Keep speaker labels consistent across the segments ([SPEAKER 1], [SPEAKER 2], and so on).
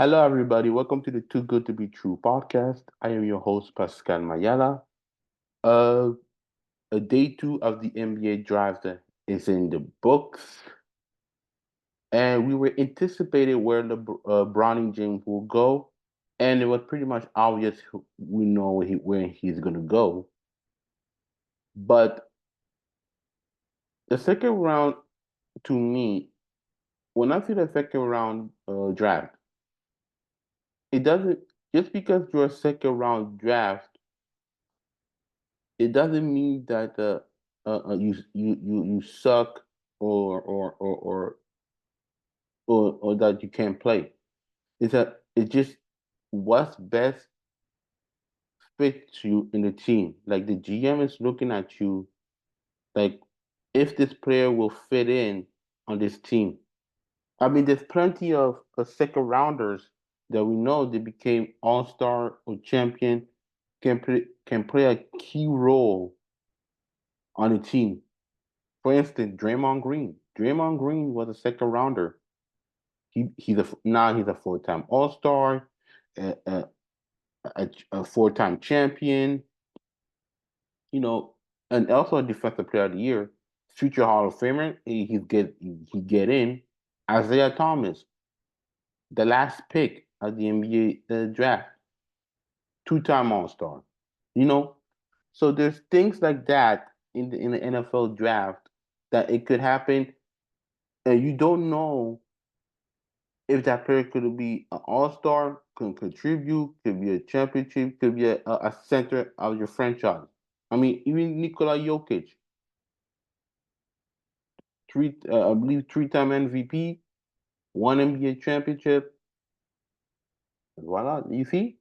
[SPEAKER 1] Hello, everybody. Welcome to the Too Good to Be True podcast. I am your host, Pascal Mayala. Uh, day two of the NBA draft is in the books, and we were anticipating where the Bronny James will go, and it was pretty much obvious we know where he's gonna go. But the second round, to me, when I see the second round draft, it doesn't just because you're a second round draft it doesn't mean that you suck or or or or or that you can't play. It's just what's best fits you in the team. Like the GM is looking at you like if this player will fit in on this team. I mean, there's plenty of second rounders that we know they became all star or champion can play a key role on a team. For instance, Draymond Green. Draymond Green was a second rounder. He's a full time All Star, a, a, a 4-time champion. You know, and also a Defensive Player of the Year, future Hall of Famer. He get in. Isaiah Thomas, the last pick of the NBA draft, 2-time All Star. You know, so there's things like that in the NFL draft that it could happen, and you don't know if that player could be an all-star, could contribute, could be a championship, could be a center of your franchise. I mean, even Nikola Jokic, I believe 3-time MVP, one NBA championship. Voila, you see.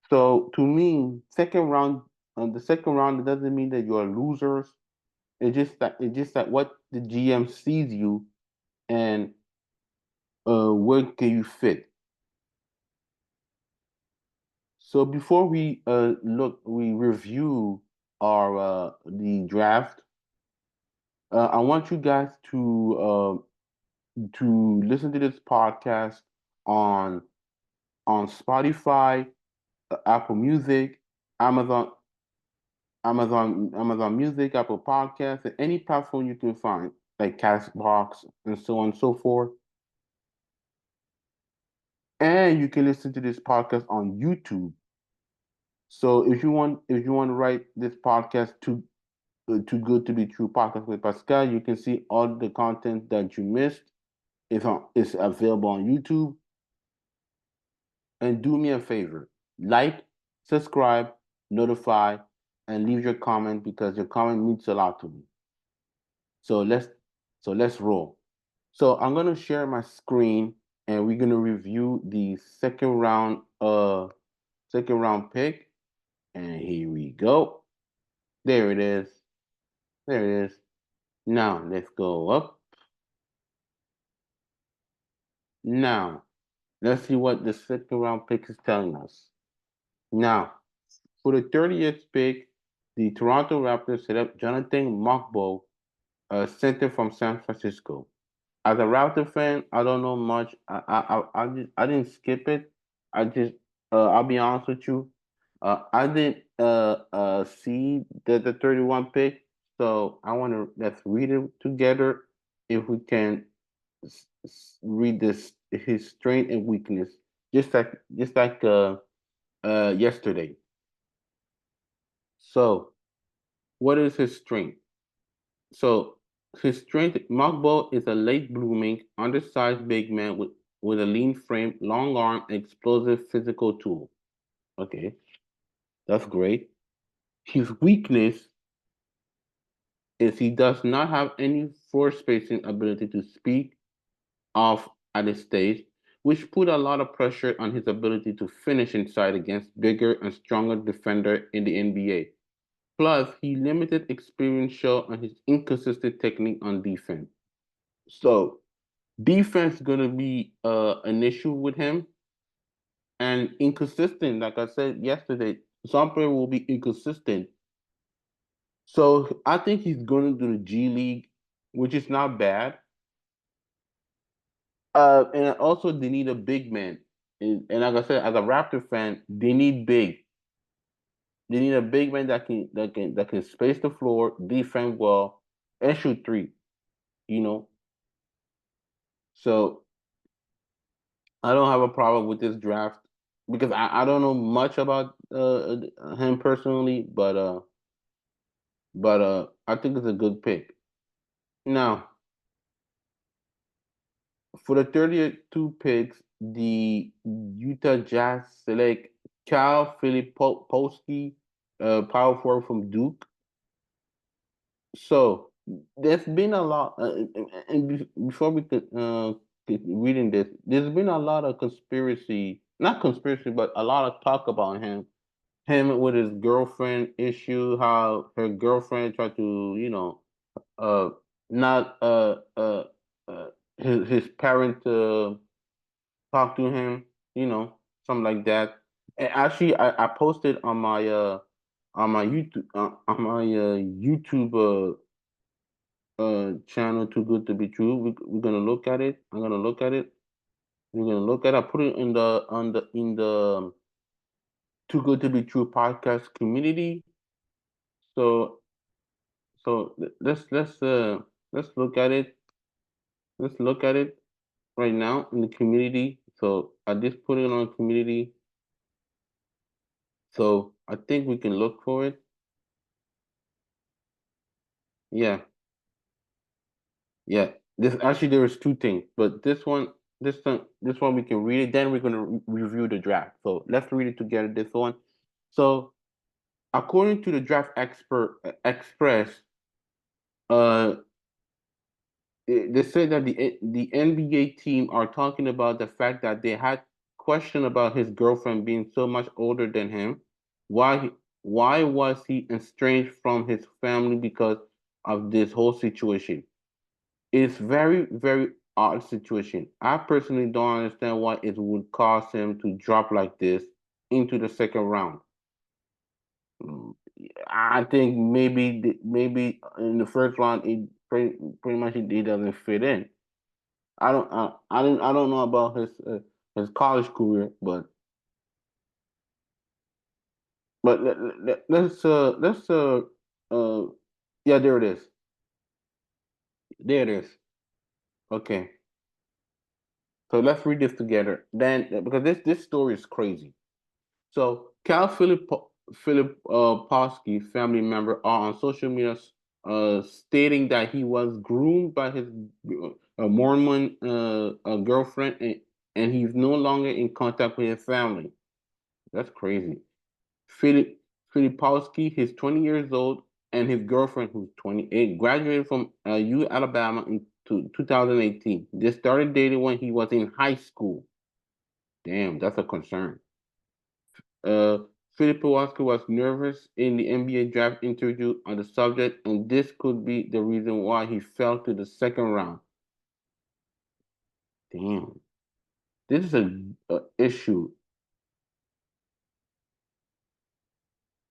[SPEAKER 1] So to me, second round, the second round, it doesn't mean that you're losers. It's just that what the GM sees you and where can you fit. So before we review our the draft. I want you guys to listen to this podcast on on Spotify, Apple Music, Amazon, Amazon Music, Apple Podcasts, and any platform you can find, like Castbox and so on and so forth. And you can listen to this podcast on YouTube. So if you want to write this podcast too good to be true podcast with Pascal, you can see all the content that you missed. It's available on YouTube. And do me a favor, like, subscribe, notify, and leave your comment because your comment means a lot to me. So let's roll. So I'm gonna share my screen and we're gonna review the second round pick. And here we go. There it is. There it is. Now let's go up. Now let's see what the second round pick is telling us. Now, for the 30th pick, the Toronto Raptors set up Jonathan Mockbo, a center from San Francisco. As a Raptor fan, I don't know much. I didn't skip it. I'll be honest with you. I didn't see the 31 pick, so I want to let's read it together. If we can read this his strength and weakness, just like yesterday. So, what is his strength? So, his strength, Magbo is a late blooming, undersized big man with a lean frame, long arm, and explosive physical tool. Okay, that's great. His weakness is he does not have any floor spacing ability to speak of at this stage, which put a lot of pressure on his ability to finish inside against bigger and stronger defender in the NBA. Plus, he limited experience show on his inconsistent technique on defense. So defense gonna be an issue with him and inconsistent. Like I said yesterday, some player will be inconsistent. So I think he's gonna do the G League, which is not bad. And also they need a big man. And like I said, as a Raptor fan, they need big. They need a big man that can space the floor, defend well, and shoot three. You know, so I don't have a problem with this draft because I don't know much about him personally, but I think it's a good pick. Now, for the 32 picks, the Utah Jazz select Cal Filipowski, power forward from Duke. So there's been a lot, before we could get reading this, there's been a lot of conspiracy, not conspiracy, but a lot of talk about him with his girlfriend issue, how her girlfriend tried to, uh, not his parent talk to him, something like that. And actually, I posted on my YouTube channel Too Good to Be True. We're gonna look at it. I'm gonna look at it. We're gonna look at it. I put it in the Too Good to Be True podcast community. So let's look at it. Let's look at it right now in the community. So I just put it on community. So I think we can look for it. Yeah, yeah. This actually there is two things, but this one we can read it. Then we're gonna review the draft. So let's read it together. This one. So according to the Draft Expert Express, uh, they say that the NBA team are talking about the fact that they had question about his girlfriend being so much older than him. Why was he estranged from his family because of this whole situation? It's very, very odd situation. I personally don't understand why it would cause him to drop like this into the second round. Mm, I think maybe in the first round it pretty much he doesn't fit in. I don't know about his college career, but uh yeah, there it is. There it is. Okay. So let's read this together. Then because this story is crazy. So Cal Filipowski, family member, are on social media stating that he was groomed by his Mormon girlfriend, and he's no longer in contact with his family. That's crazy. Philip Filipowski, he's 20 years old, and his girlfriend, who's 28, graduated from U Alabama in 2018. They started dating when he was in high school. Damn, that's a concern. Uh, Philip Kowalski was nervous in the NBA draft interview on the subject, and this could be the reason why he fell to the second round. Damn, this is a issue.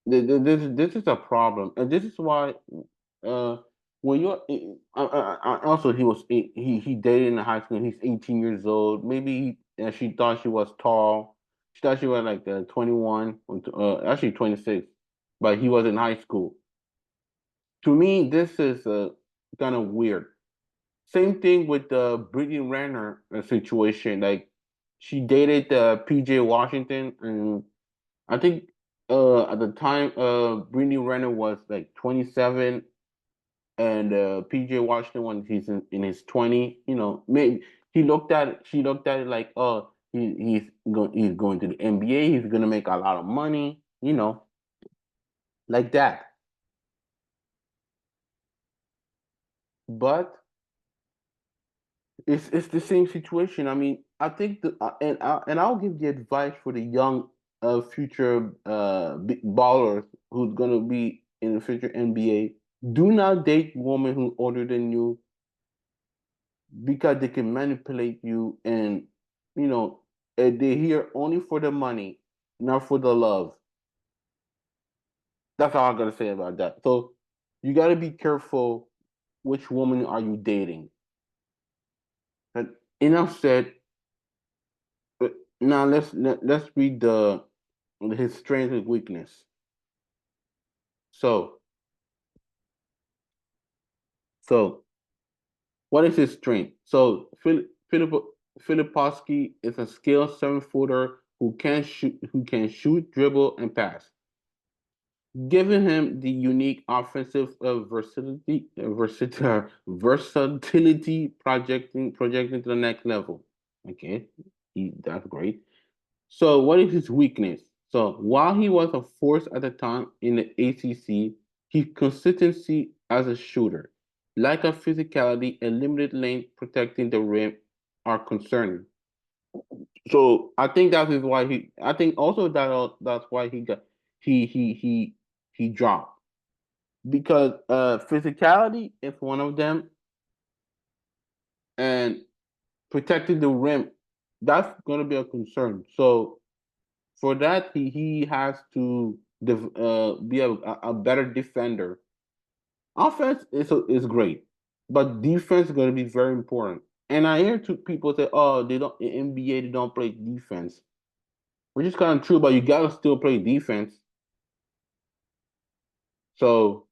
[SPEAKER 1] This is a problem, and this is why uh, when you're also he dated in high school. He's 18 years old. Maybe she thought she was tall. She thought she was like 21, actually 26, but he was in high school. To me, this is kind of weird. Same thing with the Brittany Renner situation. Like she dated PJ Washington, and I think at the time Brittany Renner was like 27, and PJ Washington when he's in his 20. Maybe she looked at it like, oh, he's going to the NBA. He's gonna make a lot of money. Like that. But it's the same situation. I mean, I think and I'll give the advice for the young future ballers who's gonna be in the future NBA. Do not date women who older than you because they can manipulate you, and you know they're here only for the money, not for the love. That's all I'm gonna say about that. So you got to be careful which woman are you dating. But enough said. Now let's read the his strength and weakness. So so what is his strength? So Filipowski is a skilled 7-footer who can shoot, dribble, and pass, giving him the unique offensive versatility projecting to the next level. Okay, that's great. So, what is his weakness? So, while he was a force at the time in the ACC, his consistency as a shooter, lack of physicality, and limited length protecting the rim are concerning. So, I think that is why he. I think also that's why he got he dropped because physicality is one of them, and protecting the rim that's going to be a concern. So for that, he has to be a better defender. Offense is great, but defense is going to be very important. And I hear two people say, "Oh, they don't in NBA they don't play defense," which is kind of true, but you gotta still play defense. So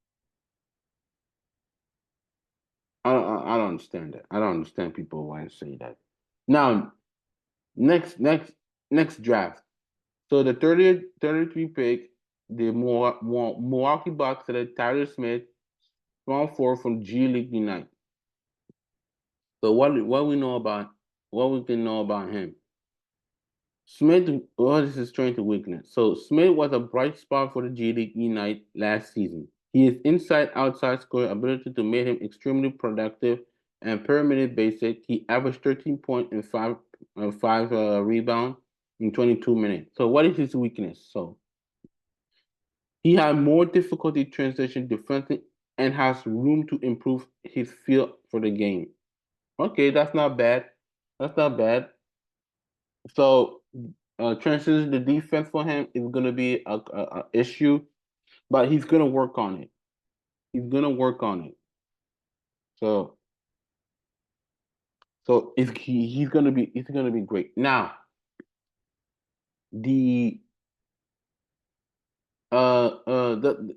[SPEAKER 1] I don't understand that. I don't understand people why say that. Now next next next draft. So the 33 pick, the Milwaukee Bucks selected Tyler Smith, small forward from G League Unite. So what we know about what we can know about him? Smith, what is his strength and weakness? So Smith was a bright spot for the G League Unite last season. His inside-outside scoring ability to make him extremely productive and per minute basic. He averaged 13 points and five rebounds in 22 minutes. So what is his weakness? So he had more difficulty transition defensively and has room to improve his feel for the game. Okay, that's not bad. That's not bad. So, transition the defense for him is going to be a issue, but he's going to work on it. He's going to work on it. So, he's going to be great. Now, the the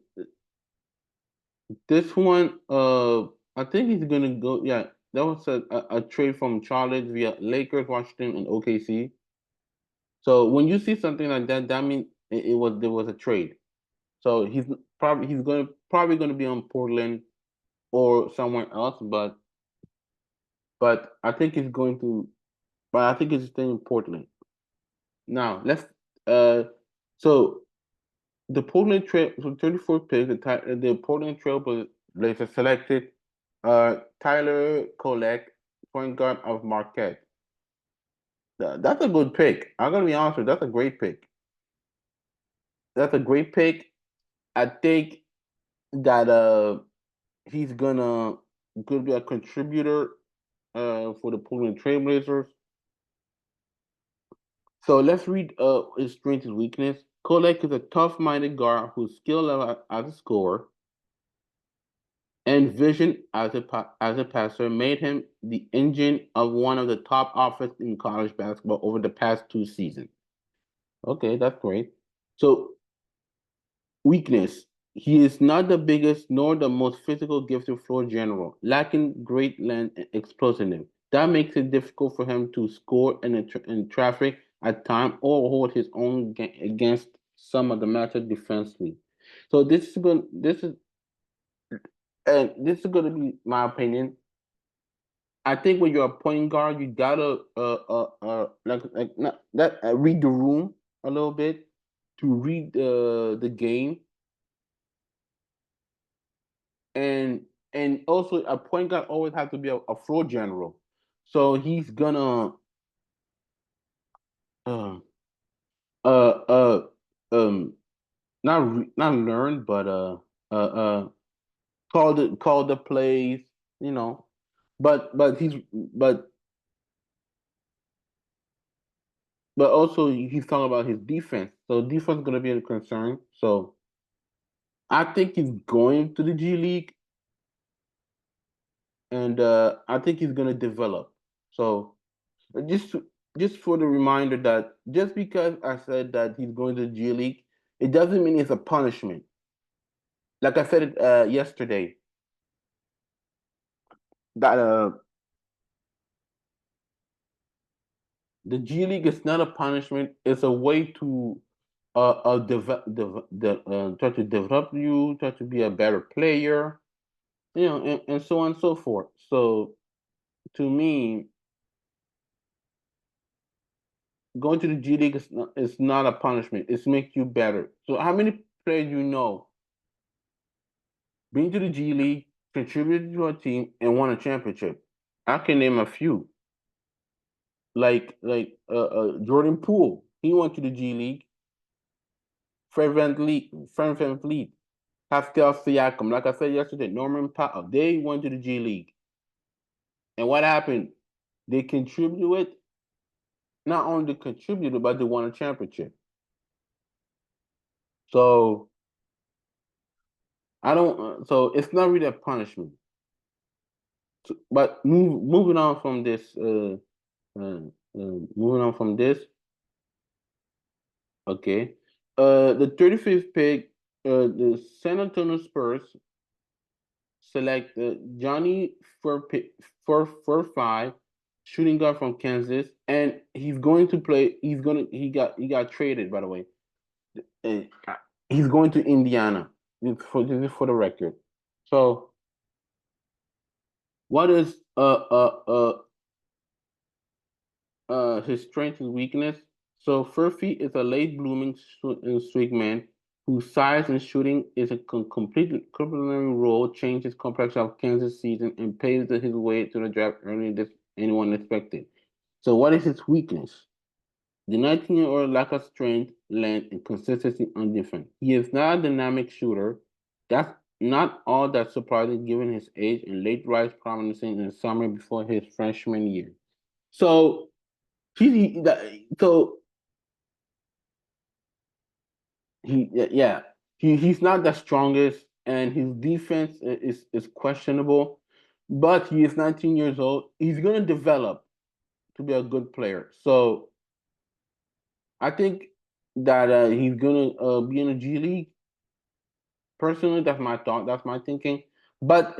[SPEAKER 1] this one I think he's going to go. Yeah, that was a trade from Charlotte via Lakers, Washington, and OKC. So when you see something like that, that means it was there was a trade. So he's going to probably going to be on Portland or somewhere else, but I think he's going to. But I think he's staying in Portland. Now let's so the Portland Trail so 34th pick the Portland Trail Blazers selected Tyler Kolek, point guard of Marquette. That's a good pick. I'm gonna be honest with you, that's a great pick. That's a great pick. I think that he's gonna be a contributor for the Portland Trailblazers. So let's read his strength and weakness. Kolek is a tough-minded guard whose skill level as a scorer and vision as a passer made him the engine of one of the top offense in college basketball over the past 2 seasons. Okay, that's great. So weakness. He is not the biggest nor the most physical gifted floor general, lacking great length and explosiveness. That makes it difficult for him to score in traffic at time or hold his own against some of the matchup defensively. So this is going to be my opinion. I think when you're a point guard, you gotta like not that read the room a little bit to read the game and also a point guard always has to be a floor general. So he's gonna uh uh uh um not learn but call the plays, you know. But but also he's talking about his defense. So defense is gonna be a concern. So I think he's going to the G League and I think he's gonna develop. So Just just for the reminder that just because I said that he's going to G League, it doesn't mean it's a punishment. Like I said it yesterday, that the G League is not a punishment. It's a way to try to develop you, try to be a better player, and so on and so forth. So to me, going to the G League is not a punishment. It's make you better. So how many players you know been to the G League, contributed to a team, and won a championship? I can name a few. Jordan Poole, he went to the G League. Fred VanVleet, Pascal Siakam, like I said yesterday, Norman Powell, they went to the G League. And what happened? They contributed, not only contributed, but they won a championship. So I don't. So it's not really a punishment. So, but moving on from this. Moving on from this. Okay. The 35th pick. The San Antonio Spurs select Johnny Fur 5, shooting guard from Kansas, and he's going to play. He got traded, by the way. Uh, he's going to Indiana. For the record. So what is his strength and weakness? So Furphy is a late blooming swing man whose size and shooting is a complementary role, changes complex of Kansas season, and paves his way to the draft earlier than anyone expected. So what is his weakness? The 19-year-old lack of strength, length, and consistency on defense. He is not a dynamic shooter. That's not all that surprising given his age and late rise prominence in the summer before his freshman year. So so yeah, he's not the strongest, and his defense is questionable. But he is 19 years old. He's gonna develop to be a good player. So I think that he's gonna be in the G League. Personally, that's my thought. That's my thinking. But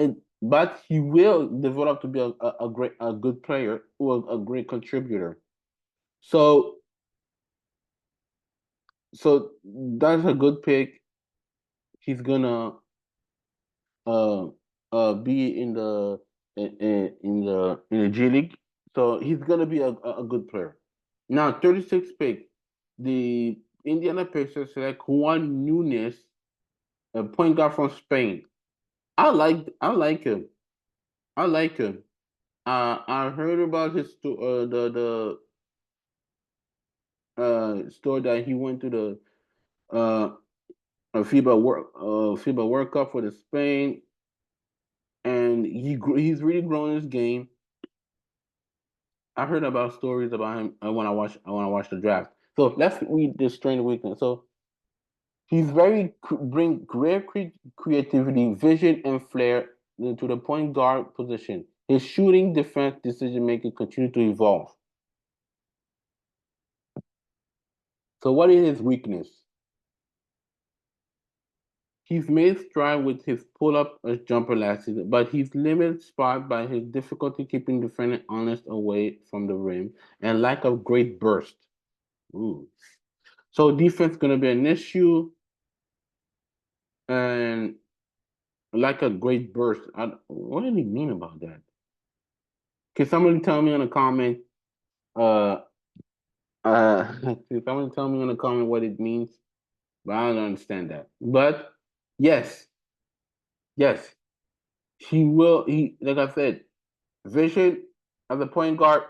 [SPEAKER 1] he will develop to be a good player or a great contributor. So so that's a good pick. He's gonna uh be in the G League. So he's gonna be a good player. Now 36 pick, the Indiana Pacers select Juan Nunes, a point guard from Spain. I like him. I like him. I heard about his story that he went to the FIBA World Cup for the Spain, and he's really grown his game. I heard about stories about him when I watched the draft. So let's read this strength and weakness. So he's bring great creativity, vision, and flair to the point guard position. His shooting, defense, decision making continue to evolve. So what is his weakness? He's made stride with his pull-up jumper last season, but he's limited spot by his difficulty keeping defenders honest away from the rim and lack of great burst. Ooh. So defense gonna be an issue and like a great burst. What did he mean about that? Can somebody tell me in the comment? Uh, can somebody tell me in the comment what it means? But I don't understand that. But yes, yes, he will. He like I said, vision as a point guard,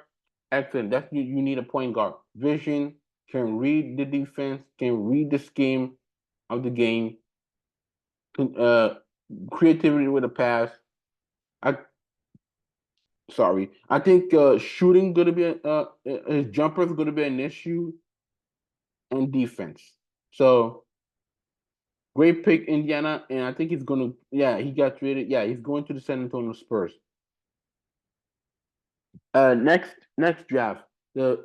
[SPEAKER 1] excellent. That's you need a point guard. Vision, can read the defense, can read the scheme of the game, uh, creativity with a pass. I sorry, I think shooting gonna be his jumper is gonna be an issue, and defense. So great pick, Indiana, and I think he's gonna. Yeah, he got traded. Yeah, he's going to the San Antonio Spurs. Next draft. The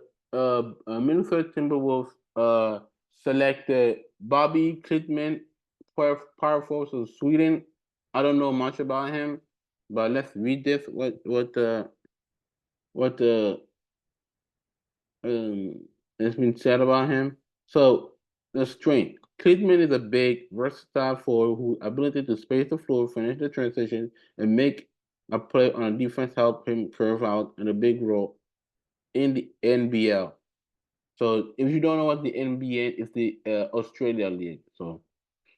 [SPEAKER 1] Minnesota Timberwolves selected Bobby Klitman, power forward of Sweden. I don't know much about him, but let's read this. What the um has been said about him. So the strength. Klitman is a big, versatile forward whose ability to space the floor, finish the transition, and make a play on a defense help him curve out in a big role in the NBL. So if you don't know what the NBA is, the Australia League. So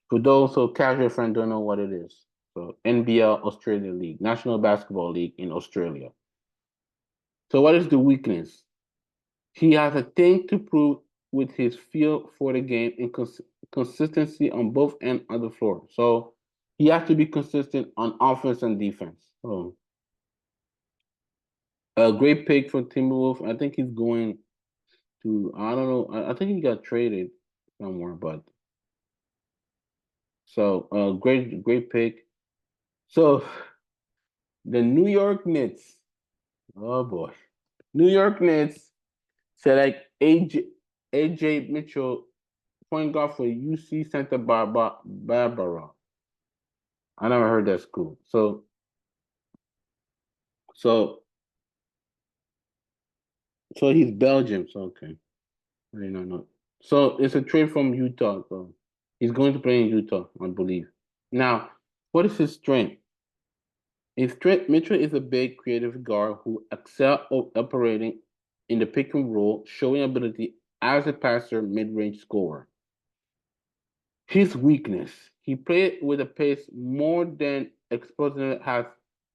[SPEAKER 1] for those who casual fans don't know what it is, so NBL Australia League, National Basketball League in Australia. So what is the weakness? He has a thing to prove with his feel for the game and consistency on both ends of the floor. So he has to be consistent on offense and defense. So a great pick for Timberwolves. I think he's going to. I don't know. I think he got traded somewhere, but so great pick. So the New York Knicks. Oh boy, New York Knicks select AJ Mitchell, point guard for UC Santa Barbara. I never heard that school. So so he's Belgium. So okay, I did not know. So it's a trade from Utah. So he's going to play in Utah, I believe. Now, what is his strength? His strength, Mitchell is a big, creative guard who excels operating in the pick and roll, showing ability as a passer, mid-range scorer. His weakness: he played with a pace more than Expositor has,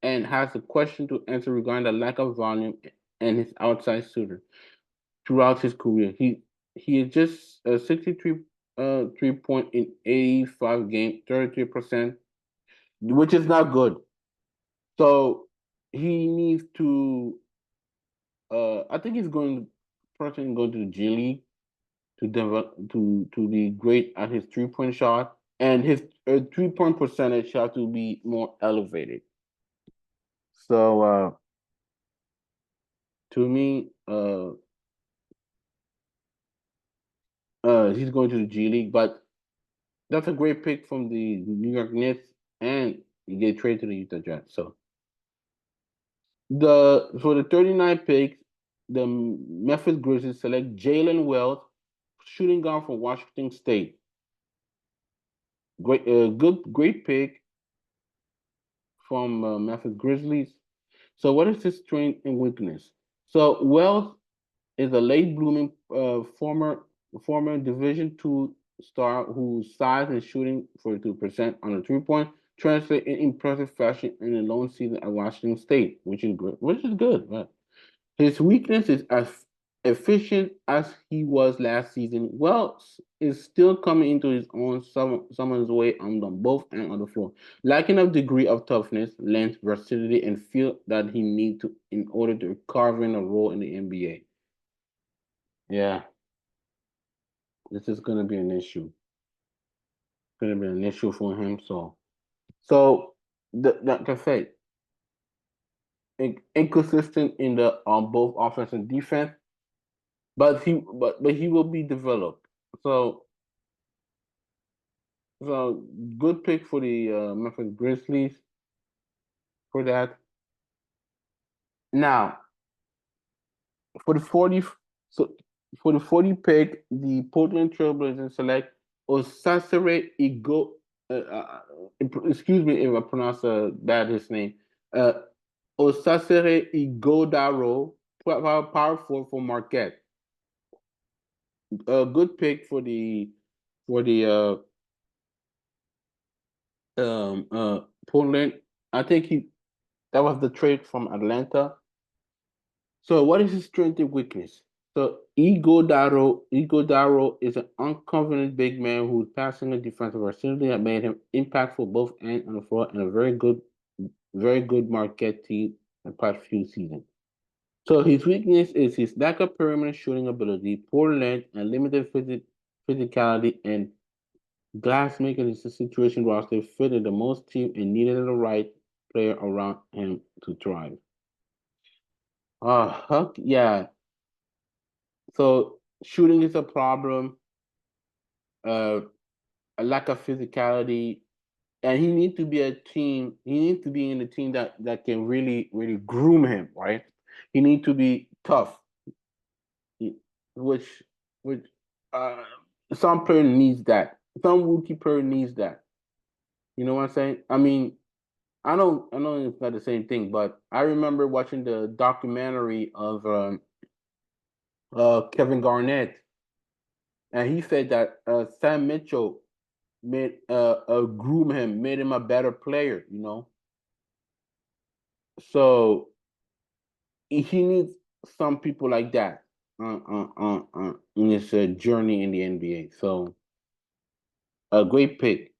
[SPEAKER 1] and has a question to answer regarding the lack of volume and his outside shooter throughout his career. He is just 63 3 point in 85 games, 33%, which is not good. So he needs to. I think he's going personally going to the G League to develop to be great at his 3 point shot, and his 3 point percentage have to be more elevated. So to me, he's going to the G League, but that's a great pick from the New York Knicks, and you get traded to the Utah Jazz. So the for the 39 picks, the Memphis Grizzlies select Jalen Wells, shooting guard from Washington State. Great pick from Memphis Grizzlies. So what is his strength and weakness? So Wells is a late blooming former Division II star whose size and shooting 42% on the 3 point translate in impressive fashion in a lone season at Washington State, which is good. Which is good. Right? His weakness is as efficient as he was last season. Wells is still coming into his own someone's way on both ends of the floor, lacking a degree of toughness, length, versatility, and feel that he needs to in order to carve in a role in the NBA. Yeah, this is going to be an issue. It's going to be an issue for him. So like I said, inconsistent in the on both offense and defense, but he will be developed. So so good pick for the Memphis Grizzlies for that. Now for the 40 so for the 40 pick, the Portland Trailblazers select Osasere Igo. Excuse me if I pronounce bad his name. Uh, Osasere Igodaro, power forward for Marquette. A good pick for the Portland. I think he that was the trade from Atlanta. So what is his strength and weakness? So Igodaro is an unconfident big man whose passing and defensive versatility have made him impactful both ends on the floor and a very good Marquette team in the past few seasons. So his weakness is his lack of perimeter shooting ability, poor length, and limited physicality, and glass making his situation roster fitted the most team and needed the right player around him to thrive. Yeah. So shooting is a problem. Uh, a lack of physicality, and he needs to be a team. He needs to be in a team that can really groom him. Right. He needs to be tough, which which uh, some player needs that. Some rookie player needs that. You know what I'm saying? I mean, I know it's not the same thing, but I remember watching the documentary of Kevin Garnett, and he said that Sam Mitchell made groom him, made him a better player. You know, so he needs some people like that in his journey in the NBA. So a great pick.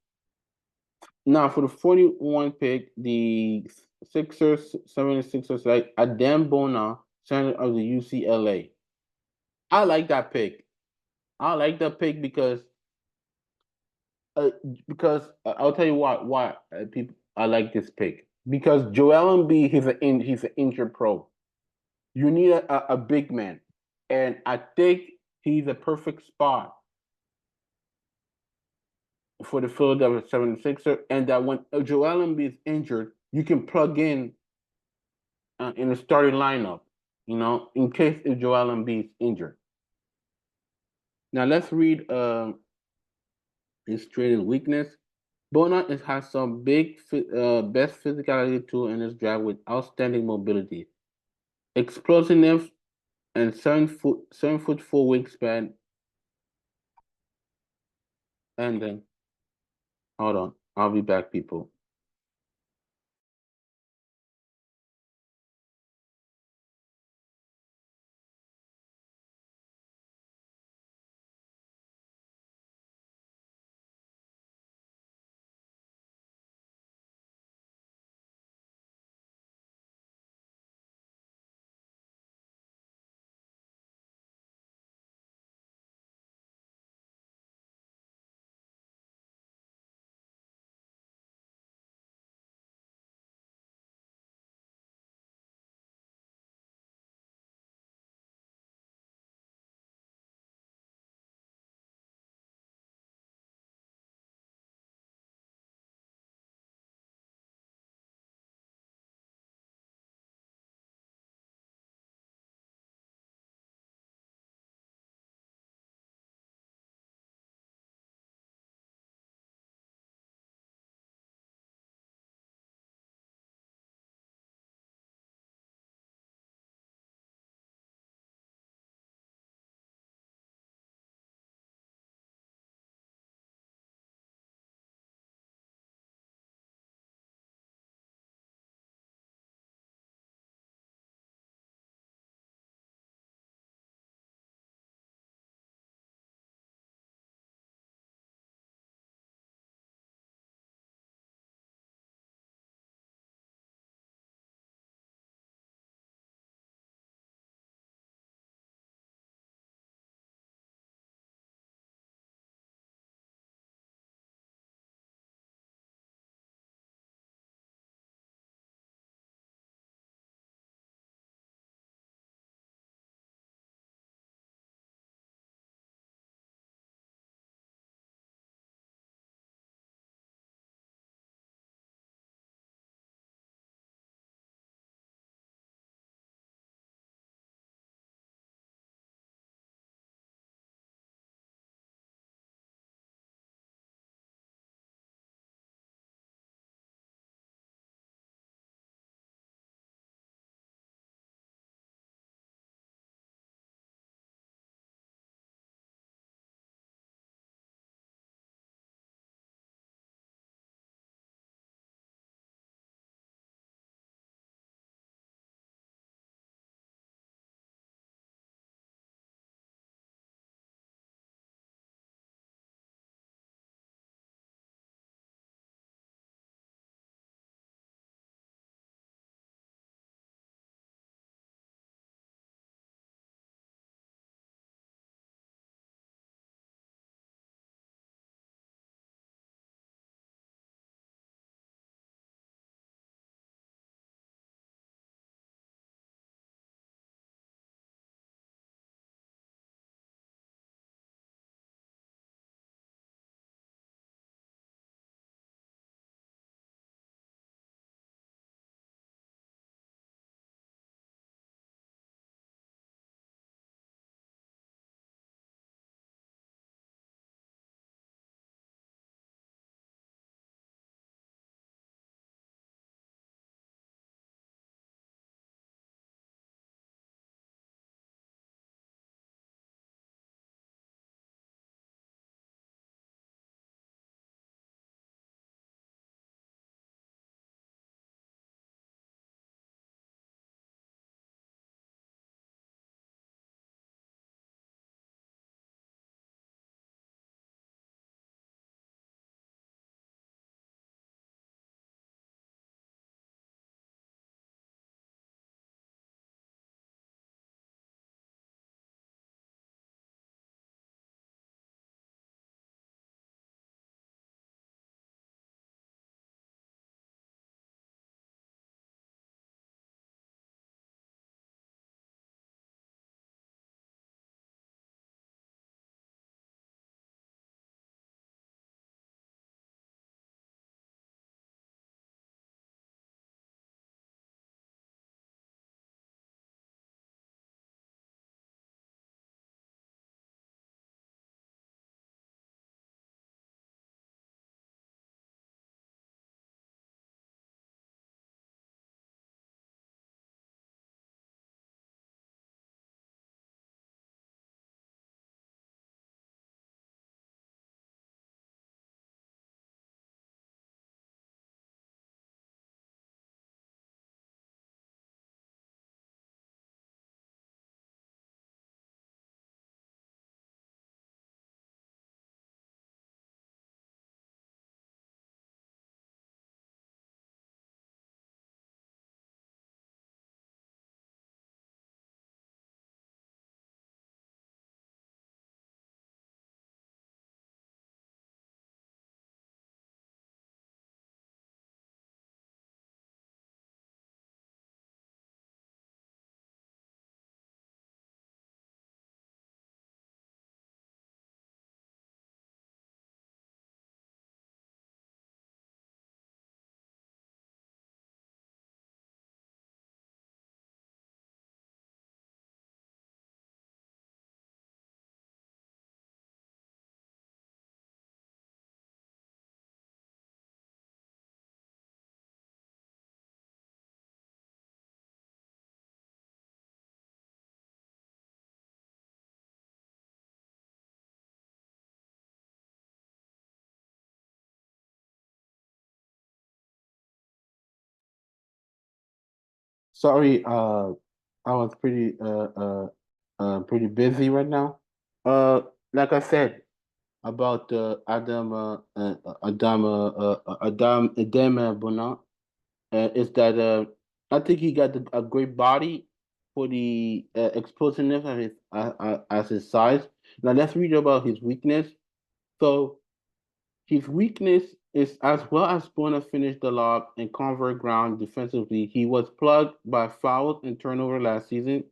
[SPEAKER 1] Now for the 41 pick, the Sixers, 76ers, like Adam Bona, center of the UCLA. I like that pick. I like that pick uh, because I'll tell you why people I like this pick because Joel Embiid he's an injured pro. You need a big man, and I think he's a perfect spot for the Philadelphia 76ers. And that when Joel Embiid is injured, you can plug in the starting lineup. You know, in case if Joel Embiid is injured. Now let's read his strength and weakness. Bona has some best physicality tool in his draft with outstanding mobility, explosiveness, and 7 foot 4 wingspan. And then hold on, I'll be back, people. Sorry, I was pretty busy right now. Uh, like I said about Adam Bonat, is that I think he got a great body for the explosiveness of his as his size. Now let's read about his weakness. So his weakness is as well as Bona finish the lob and convert ground defensively. He was plugged by fouls and turnover last season,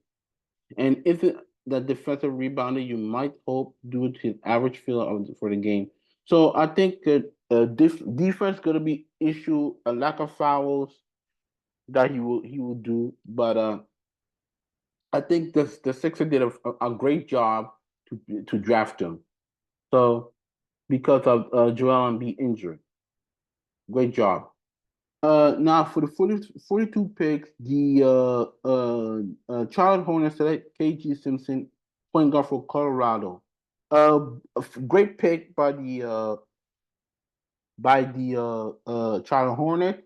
[SPEAKER 1] and isn't the defensive rebounder you might hope due to his average feel for the game. So I think that defense gonna be issue a lack of fouls that he will do, but I think the Sixers did a great job to draft him. So because of Joel Embiid injury, great job. Now for the 42 picks, the Charlotte Hornets select KG Simpson, point guard for Colorado. Great pick by the Charlotte Hornets.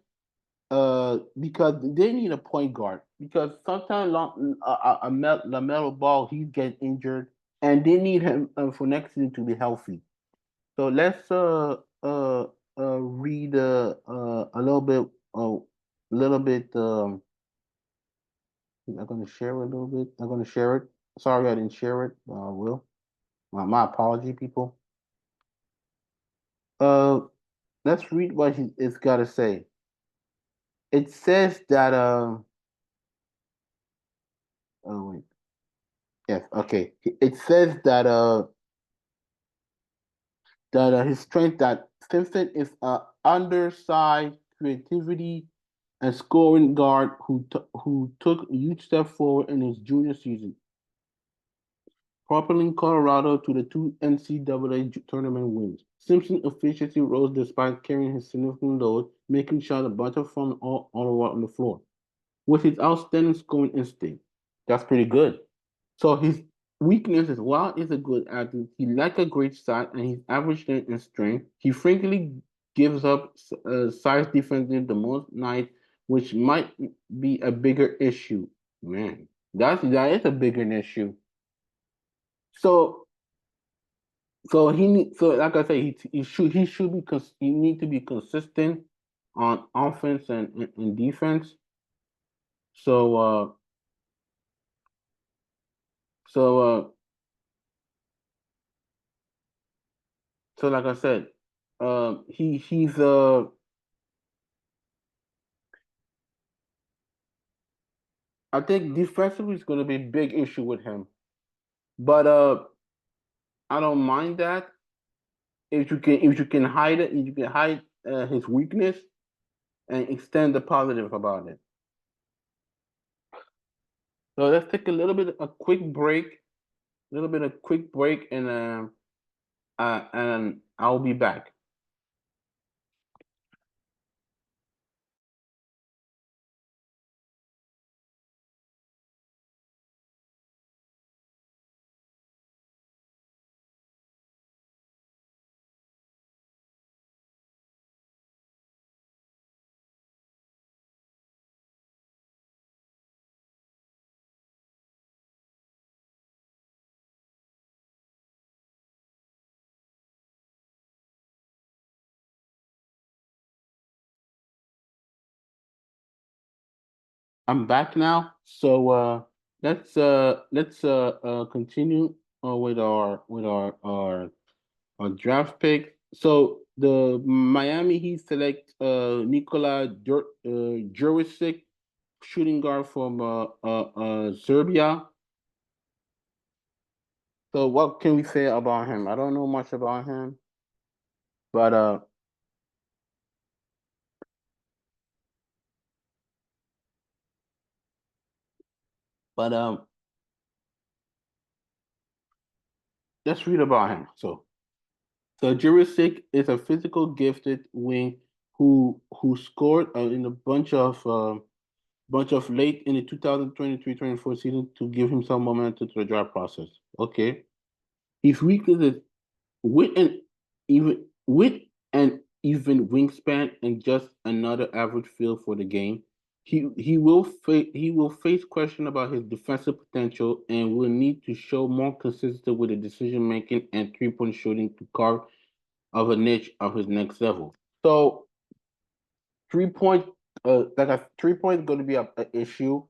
[SPEAKER 1] Because they need a point guard. Because sometimes Lamelo Ball he's getting injured, and they need him for next season to be healthy. So let's read a little bit. I'm gonna share it a little bit. I'm gonna share it. Sorry, I didn't share it. I will. My apology, people. Uh, let's read what it's got to say. It says that oh wait, yes, okay. It says that his strength that Simpson is a undersized creativity and scoring guard who took a huge step forward in his junior season, propelling Colorado to the two NCAA tournament wins. Simpson's efficiency rose despite carrying his significant load, making shots a bunch of fun all around on the floor. With his outstanding scoring instinct, that's pretty good. So his weakness is while he's a good athlete, he lacks a great size and his average length and strength. He frequently gives up size defensively the most nights, which might be a bigger issue. Man, that is a bigger issue. So so like I say he should be he need to be consistent on offense and defense. So so uh so like I said, he's I think defensively is going to be a big issue with him. But I don't mind that if you can hide it, if you can hide his weakness and extend the positive about it. So let's take a quick break, and I'll be back. I'm back now. So let's continue with our draft pick. So the Miami Heat select Nikola Jurisic, shooting guard from Serbia. So what can we say about him? I don't know much about him, but but let's read about him. So Jurisic is a physical gifted wing who scored in a bunch of late in the 2023-24 season to give himself momentum to the draft process. Okay. His weakness is with an with an even wingspan and just another average feel for the game. he will face question about his defensive potential and will need to show more consistency with the decision making and 3-point shooting to carve of a niche of his next level. So 3-point, like a 3-point is going to be a issue.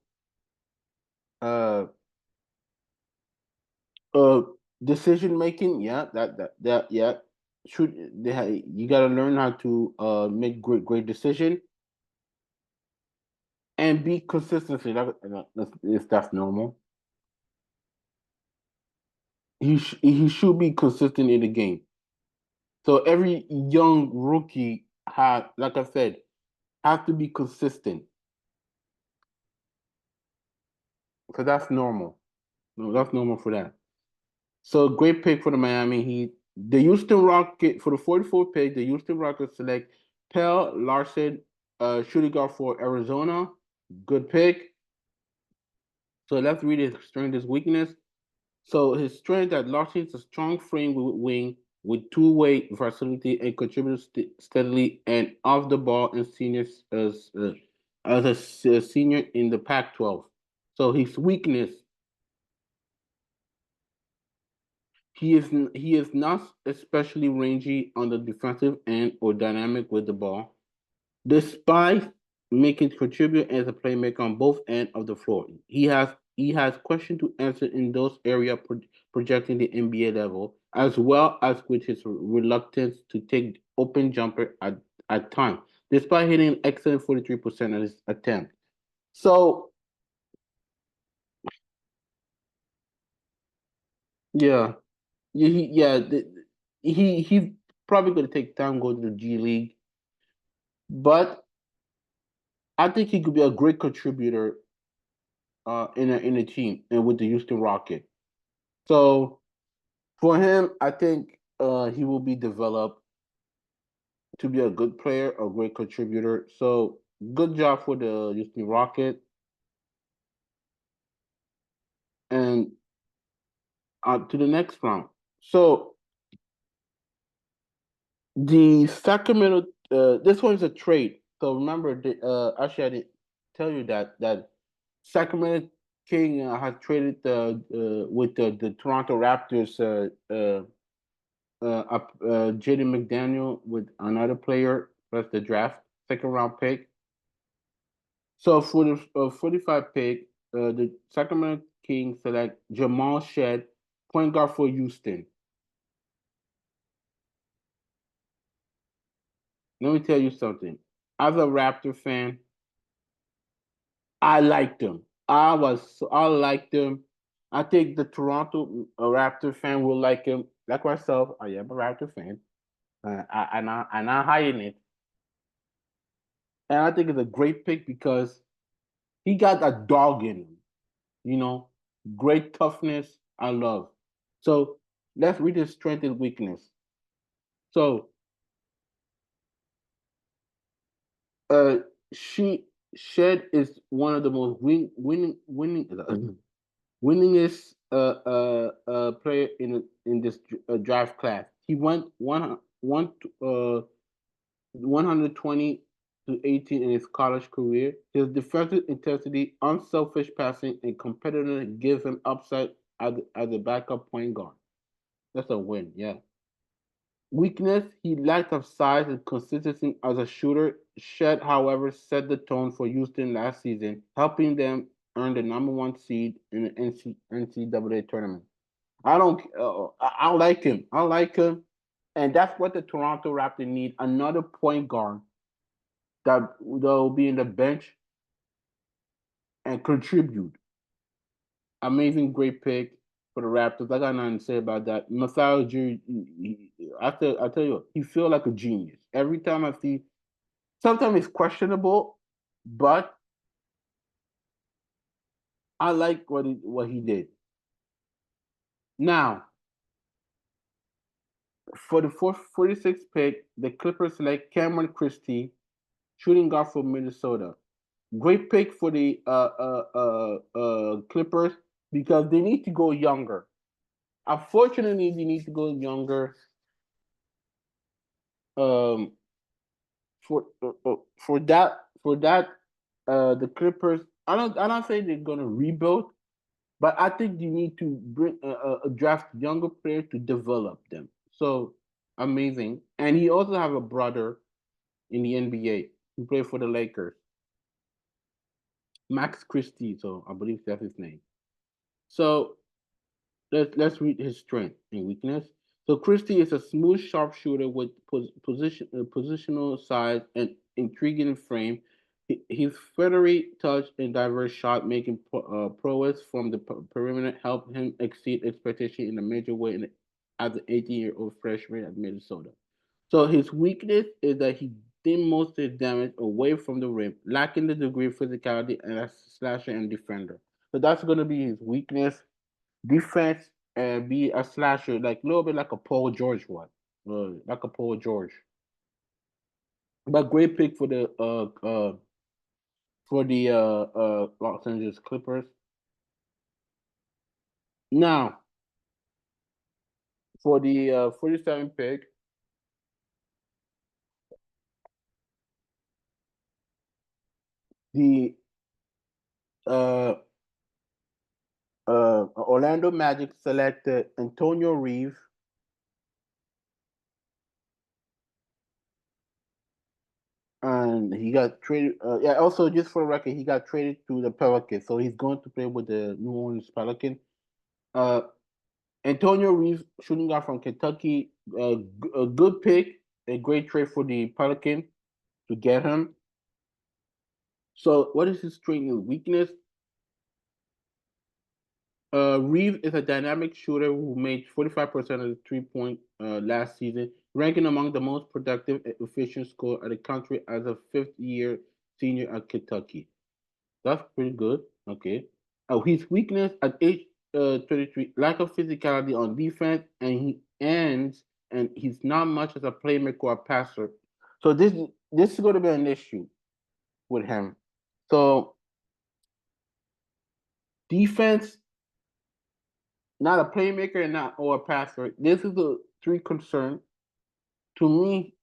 [SPEAKER 1] Uh, uh, Decision making, yeah, yeah. You got to learn how to make great decision and be consistency. If that's normal, he should be consistent in the game. So every young rookie like I said, have to be consistent. So that's normal. No, that's normal for that. So great pick for the Miami Heat. The Houston Rocket for the 44th pick, the Houston Rockets select Pell Larson, shooting guard for Arizona. Good pick. So let's read his strength, his weakness. So his strength that Larson is a strong frame wing with two-way versatility and contributes steadily and off the ball and seniors as a senior in the Pac-12. So his weakness, he is not especially rangy on the defensive end or dynamic with the ball, despite making contribute as a playmaker on both ends of the floor. He has questions to answer in those areas projecting the NBA level, as well as with his reluctance to take open jumper at times, despite hitting an excellent 43% of his attempt. So yeah, he's probably going to take time going to the G League, but I think he could be a great contributor in a team and with the Houston Rocket. So for him, I think he will be developed to be a good player, a great contributor. So good job for the Houston Rocket. And to the next round. So the Sacramento, this one's a trade. So remember, actually, I didn't tell you that Sacramento King has traded with the Toronto Raptors. Jaden McDaniel with another player plus the draft 2nd round pick. So for the 45 pick, the Sacramento Kings select Jamal Shed, point guard for Houston. Let me tell you something. As a Raptor fan, I liked him. I liked him. I think the Toronto Raptor fan will like him. Like myself, I am a Raptor fan. I'm not hiding it. And I think it's a great pick because he got a dog in him, you know, great toughness. I love. So let's read his strength and weakness. So uh she Shed is one of the most winningest player in this draft class. He went 120 to 18 in his college career. His defensive intensity, unselfish passing, and competitiveness give him upside as a backup point guard. That's a win, yeah. Weakness, he lacked of size and consistency as a shooter. Shed, however, set the tone for Houston last season, helping them earn the #1 seed in the NCAA tournament. I like him. I like him. And that's what the Toronto Raptors need, another point guard that will be in the bench and contribute. Amazing, great pick for the Raptors. I got nothing to say about that. Masai Ujiri, I tell you, he feel like a genius. Every time I see, sometimes it's questionable, but I like what he did. Now, for the 46th pick, the Clippers select Cameron Christie, shooting guard for Minnesota. Great pick for the Clippers because they need to go younger. Unfortunately, they need to go younger. Um, for that the Clippers. I don't say they're gonna rebuild, but I think you need to bring a draft younger players to develop them. So amazing, and he also have a brother in the NBA who played for the Lakers, Max Christie. So I believe that's his name. So let's read his strength and weakness. So Christie is a smooth sharpshooter with positional size and intriguing frame. His feathery touch and diverse shot making prowess from the perimeter helped him exceed expectation in a major way as an 18-year-old freshman at Minnesota. So his weakness is that he did most of his damage away from the rim, lacking the degree of physicality and as a slasher and defender. So that's going to be his weakness. Defense and be a slasher, like a little bit like a Paul George one, like a Paul George. But great pick for the Los Angeles Clippers. Now for the 47 pick, the uh, Orlando Magic selected Antonio Reeves, and he got traded. Yeah, also just for the record, he got traded to the Pelicans, so he's going to play with the New Orleans Pelicans. Uh, Antonio Reeves, shooting guard from Kentucky, a good pick, a great trade for the Pelican to get him. So, what is his strength and weakness? Reeves is a dynamic shooter who made 45% of the 3 point last season, ranking among the most productive and efficient scorer of the country as a fifth-year senior at Kentucky. That's pretty good. Okay. His weakness at age 33, lack of physicality on defense, and he ends, and he's not much as a playmaker or a passer. So this is going to be an issue with him. So defense, not a playmaker and not or a passer. This is the three concern. To me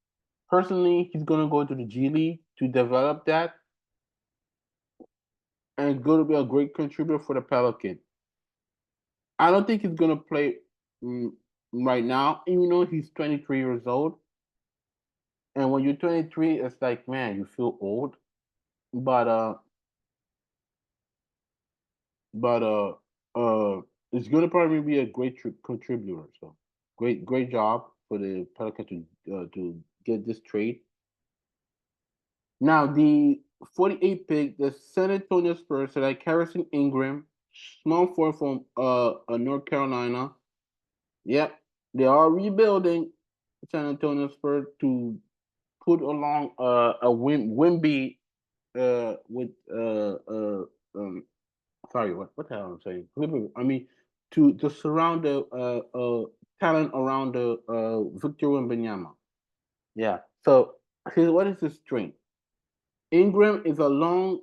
[SPEAKER 1] personally, he's going to go to the G League to develop that, and going to be a great contributor for the Pelican. I don't think he's gonna play mm, right now, even though he's 23 years old. And when you're 23, it's like, man, you feel old. But but it's gonna probably be a great contributor. So great job for the Pelican to get this trade. Now the 48 pick, the San Antonio Spurs select Harrison Ingram, small forward from North Carolina. Yep, they are rebuilding San Antonio Spurs to put along a Wimby with sorry, what the hell I'm saying? I mean to surround the talent around the Victor Wembanyama. Yeah. So here's what is his strength? Ingram is a long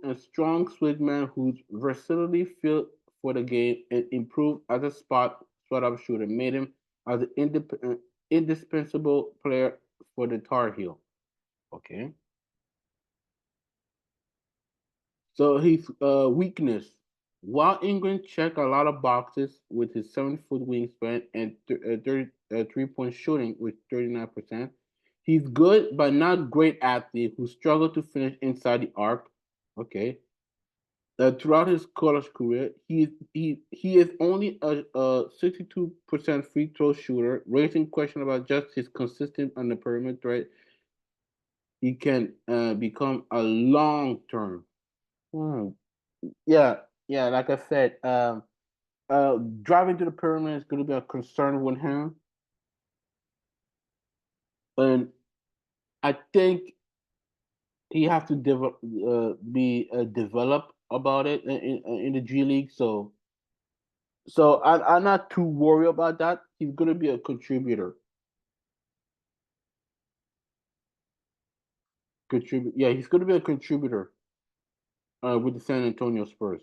[SPEAKER 1] and strong swingman whose versatility fit for the game and improved as a spot up shooter, made him as an indispensable player for the Tar Heel. Okay. So his weakness. While Ingram checked a lot of boxes with his 7 foot wingspan and 3 point shooting with 39%, he's good but not great athlete who struggled to finish inside the arc. Okay. Throughout his college career, he is only a 62% free throw shooter, raising question about just his consistent on the perimeter threat. He can become a long term. Yeah, yeah. Like I said, driving to the pyramid is going to be a concern with him, and I think he have to be develop about it in the G League. So I'm not too worried about that. He's going to be a contributor. Contribute. Yeah, he's going to be a contributor with the San Antonio Spurs.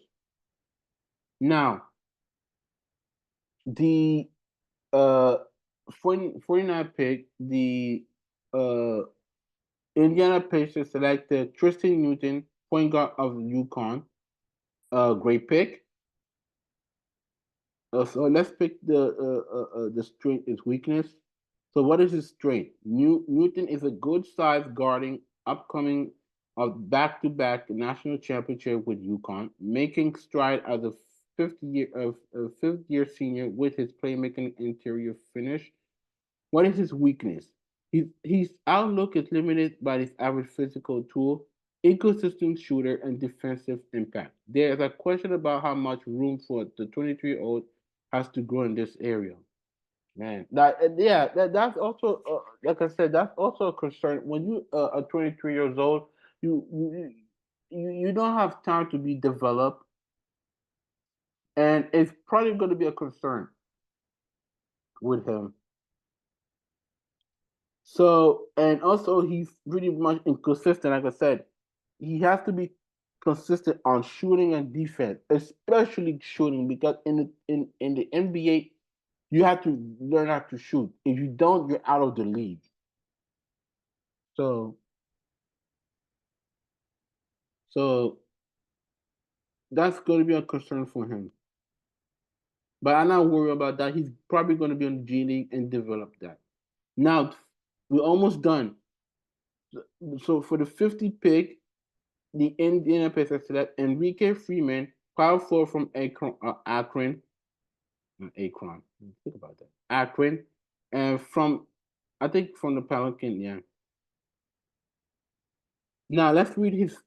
[SPEAKER 1] Now the uh 49 pick, the uh Indiana Pacers selected Tristan Newton, point guard of UConn. Great pick. So let's pick the strength is weakness. So what is his strength? Newton is a good size guarding upcoming of back-to-back national championship with UConn, making stride as a fifth year senior with his playmaking interior finish. What is his weakness? His outlook is limited by his average physical tool, inconsistent shooter, and defensive impact. There is a question about how much room for the 23-year-old has to grow in this area. Man, that's also like I said, that's also a concern when you are 23 years old. You don't have time to be developed, and it's probably going to be a concern with him. So, and also he's pretty much inconsistent. Like I said, he has to be consistent on shooting and defense, especially shooting, because in the NBA, you have to learn how to shoot. If you don't, you're out of the league. So, so that's going to be a concern for him. But I'm not worried about that. He's probably going to be on the G League and develop that. Now, we're almost done. So for the 50 pick, the Indiana Pacers select Enrique Freeman, power forward from Akron. Not Akron. Think about that. Akron, and I think from the Pelican. Yeah. Now let's read his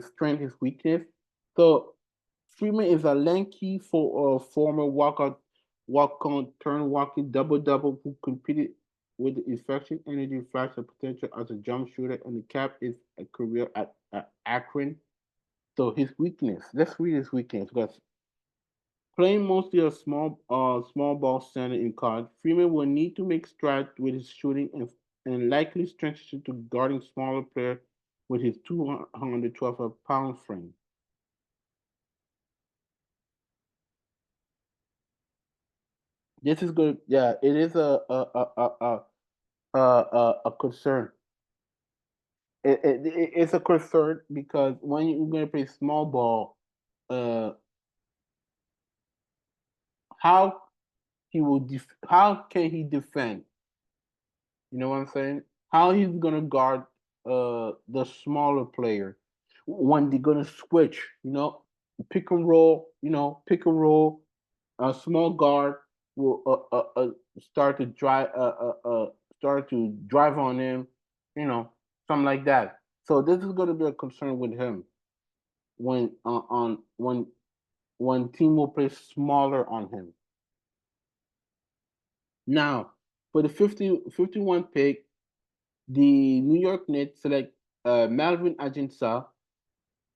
[SPEAKER 1] strength, his weakness. So Freeman is a lanky former walk-on, turn walking double-double who competed with the infection energy flash of potential as a jump shooter, and the cap is a career at Akron. So his weakness. Let's read his weakness because playing mostly a small ball center in college, Freeman will need to make strides with his shooting and likely transition to guarding smaller players with his 212-pound frame. This is good. Yeah, it is a concern. It's a concern because when you're going to play small ball, uh, how how can he defend? You know what I'm saying? How he's gonna guard the smaller player when they're gonna switch, pick and roll, pick and roll. A small guard will start to drive on him, something like that. So this is gonna be a concern with him when on when team will play smaller on him. Now for the 51 pick, the New York Knicks select Melvin Aginsa,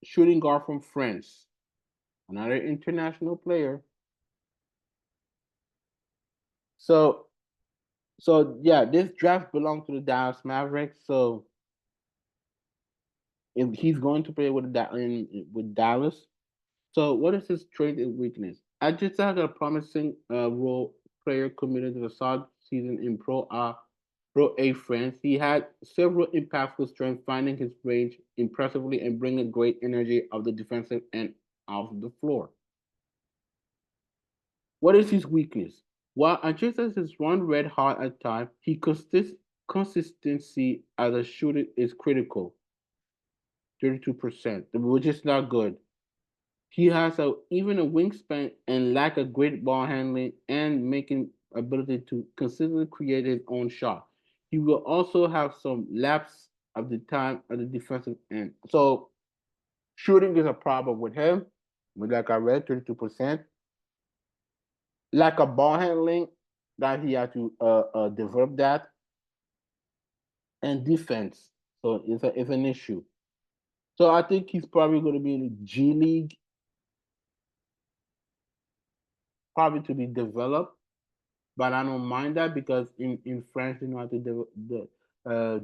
[SPEAKER 1] shooting guard from France, another international player. So, so yeah, this draft belongs to the Dallas Mavericks. So, if he's going to play with Dallas, so what is his strength and weakness? Aginsa had a promising role player committed to the solid season in Pro A France. He had several impactful strengths, finding his range impressively and bringing great energy of the defensive end of the floor. What is his weakness? While Anchises is run red hot at times, consistency as a shooter is critical, 32%, which is not good. He has even a wingspan and lack of great ball handling and making ability to consistently create his own shot. He will also have some lapse of the time at the defensive end. So shooting is a problem with him. Like I read, 32%. Lack of ball handling, that he had to develop that, and defense. So it's an issue. So I think he's probably going to be in the G League, probably to be developed. But I don't mind that because in France they know how to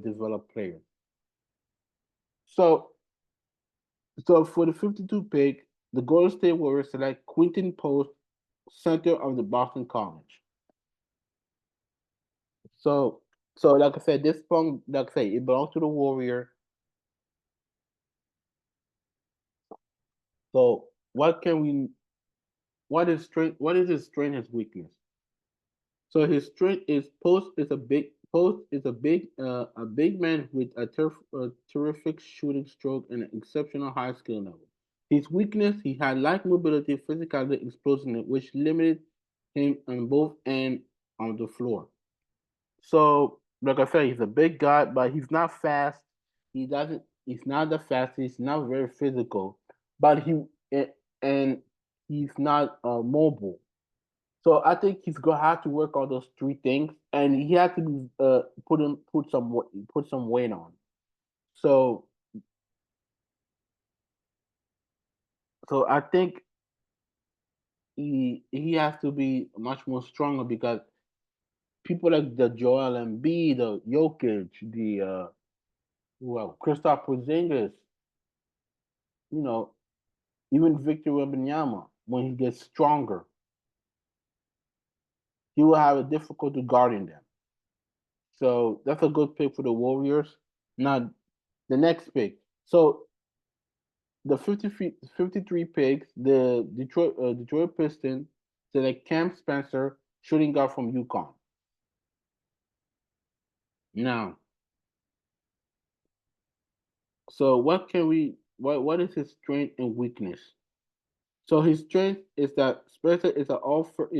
[SPEAKER 1] develop players. So for the 52 pick, the Golden State Warriors select Quinton Post, center of the Boston College. So So, like I said, this song, like I say, it belongs to the Warrior. So, what can we? What is strength? What is his strength? His weakness? So his strength is post is a big man with a terrific shooting stroke and an exceptional high skill level. His weakness, he had light mobility, physicality, explosiveness, which limited him on both ends of the floor. So, like I said, he's a big guy, but he's not fast. He's not the fastest. He's not very physical, but and he's not mobile. So I think he's gonna have to work on those three things, and he has to be put some weight on. So so I think he has to be much more stronger because people like the Joel Embiid, the Jokic, the Kristaps Porzingis, you know, even Victor Wembanyama, when he gets stronger, he will have a difficulty guarding them. So that's a good pick for the Warriors. Now the next pick. So the 53 picks, the Detroit Pistons select Cam Spencer, shooting guard from UConn. Now, so what is his strength and weakness? So his strength is that Spencer is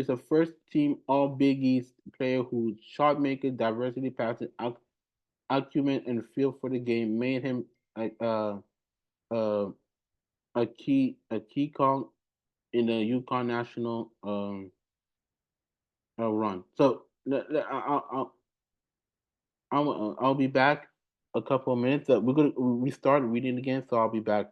[SPEAKER 1] a first team All Big East player whose shot making, diversity, passing, acumen, and feel for the game made him a uh, a key cog in the UConn national run. So I'll be back a couple of minutes. We're gonna restart reading again, so I'll be back.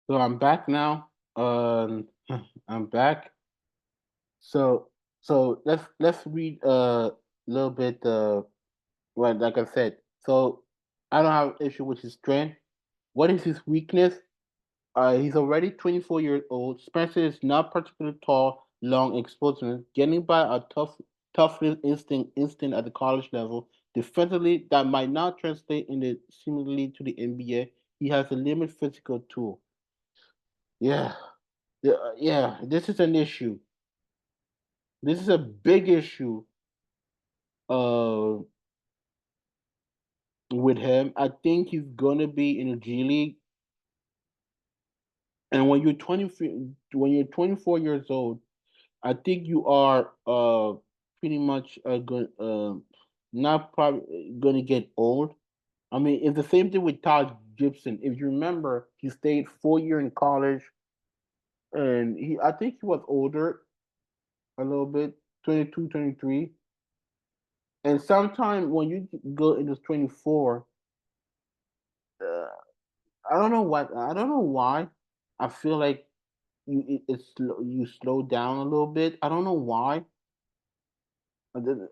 [SPEAKER 1] So I'm back now. I'm back. So let's read a little bit. Well, like I said, so I don't have an issue with his strength. What is his weakness? He's already 24 years old. Spencer is not particularly tall, long, explosive, getting by a toughness instinct at the college level. Defensively, that might not translate in the similarly to the NBA. He has a limited physical tool. Yeah, yeah. This is an issue. This is a big issue. Uh, with him, I think he's gonna be in the G League. And when you're 24 years old, I think you are pretty much going not probably going to get old. I mean, it's the same thing with Todd Gibson. If you remember, he stayed 4 year in college, and he I think he was older a little bit, 22, 23. And sometime when you go into 24, uh, I don't know why. I feel like you slow down a little bit. I don't know why. I don't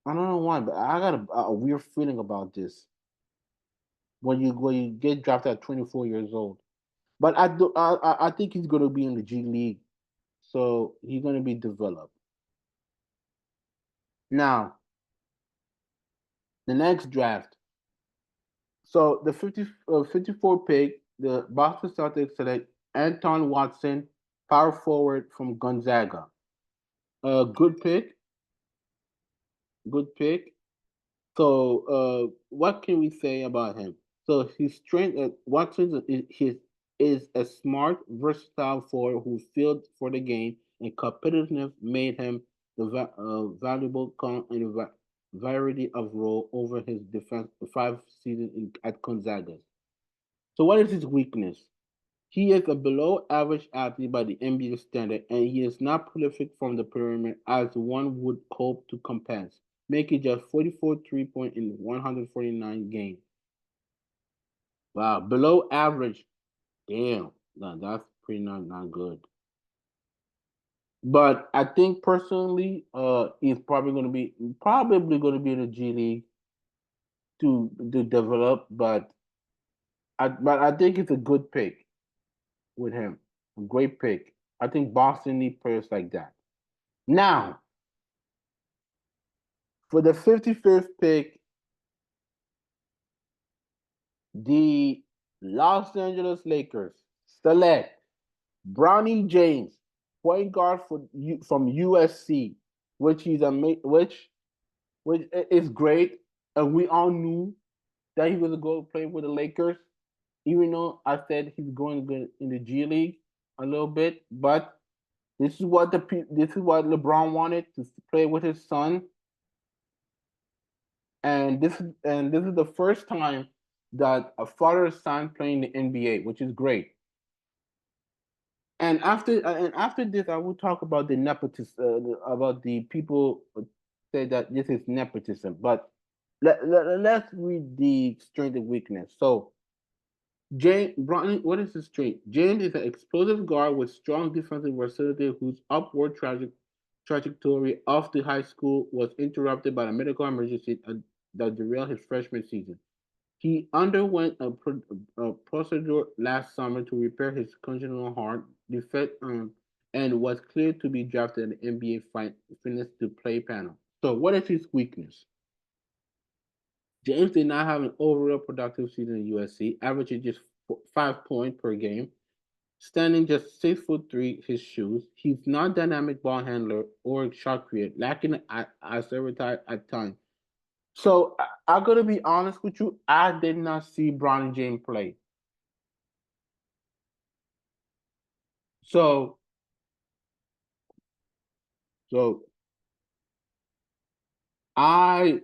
[SPEAKER 1] know why, but I got a weird feeling about this when you get drafted at 24 years old. But I think he's gonna be in the G League, so he's gonna be developed. Now the next draft. So the 54 pick, the Boston Celtics select Anton Watson, power forward from Gonzaga. Good pick. Good pick. So, what can we say about him? So, his strength at Watson is a smart, versatile forward who filled for the game, and competitiveness made him the valuable in a variety of role over his defense 5 seasons at Gonzaga. So, what is his weakness? He is a below average athlete by the NBA standard, and he is not prolific from the perimeter as one would hope to compensate, making just 44 3 point in 149 games. Wow, below average. Damn, that's pretty not good. But I think personally, he's probably gonna be in the G League to develop, but I think it's a good pick with him. A great pick. I think Boston need players like that. Now, for the 55th pick, the Los Angeles Lakers select Bronny James, point guard from USC, which is which is great, and we all knew that he was going to play with the Lakers, even though I said he's going to go in the G League a little bit. But this is what LeBron wanted to play with his son, and this is the first time that a father son playing the NBA, which is great. And after this, I will talk about the nepotism, about the people say that this is nepotism. But let's read the strength and weakness. So James Bronny, what is his strength? James is an explosive guard with strong defensive versatility whose upward trajectory after high school was interrupted by a medical emergency that derailed his freshman season. He underwent a procedure last summer to repair his congenital heart defect and was cleared to be drafted in the NBA fitness to play panel. So, what is his weakness? James did not have an overall productive season in USC, averaging just 5 points per game, standing just 6'3" his shoes. He's not dynamic ball handler or shot creator, lacking assertiveness at times. So I'm gonna be honest with you. I did not see Bronny James play. So so I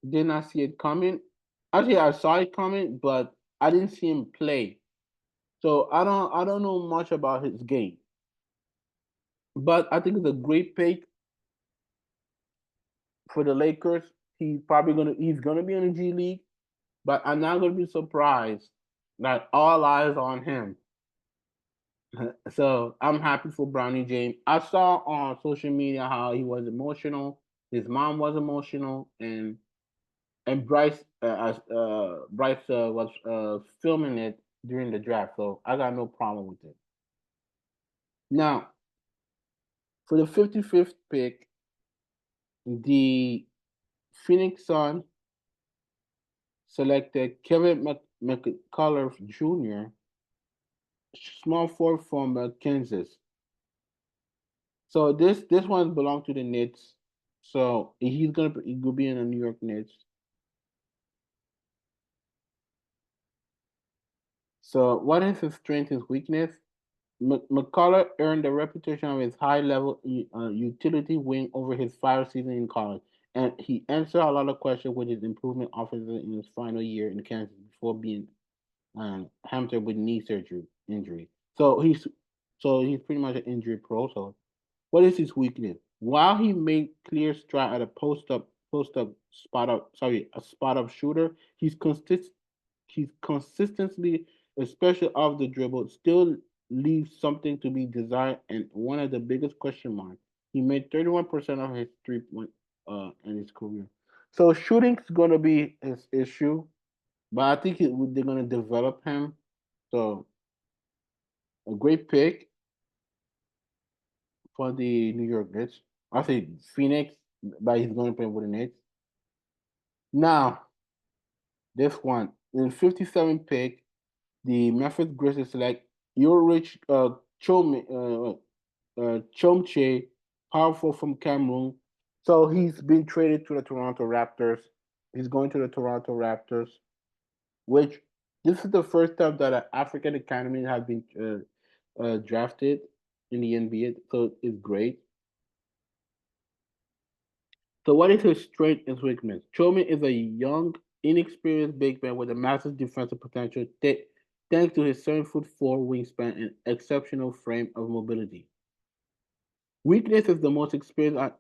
[SPEAKER 1] did not see it coming. Actually, I saw it coming, but I didn't see him play. So I don't know much about his game. But I think it's a great pick for the Lakers. He's gonna be in the G League, but I'm not gonna be surprised that all eyes on him. So I'm happy for Brownie James. I saw on social media how he was emotional. His mom was emotional, and Bryce was filming it during the draft. So I got no problem with it. Now for the 55th pick, the Phoenix Suns selected Kevin McCullough Jr., small forward from Kansas. So this one belonged to the Knicks. So he will be in the New York Knicks. So what is his strength and weakness? McCullough earned a reputation of his high-level utility wing over his 5 seasons in college, and he answered a lot of questions with his improvement offensively in his final year in Kansas before being hampered with knee surgery injury. So he's pretty much an injury pro. So what is his weakness? While he made clear stride at a post up a spot up shooter, he's consistently, especially off the dribble, still leaves something to be desired and one of the biggest question marks. He made 31% of his 3 point in his career. So shooting's gonna be his issue, but I think they're gonna develop him. So a great pick for the New York Knicks. I say Phoenix, but he's going to play with the Knicks. Now, this one, in 57 pick, the Memphis Grizzlies select Ulrich Chomche powerful from Cameroon. So he's been traded to the Toronto Raptors. He's going to the Toronto Raptors, which this is the first time that an African academy has been drafted in the NBA. So it's great. So what is his strength and weakness? Choman is a young, inexperienced big man with a massive defensive potential thanks to his 7'4" wingspan and exceptional frame of mobility. Weakness is the most experienced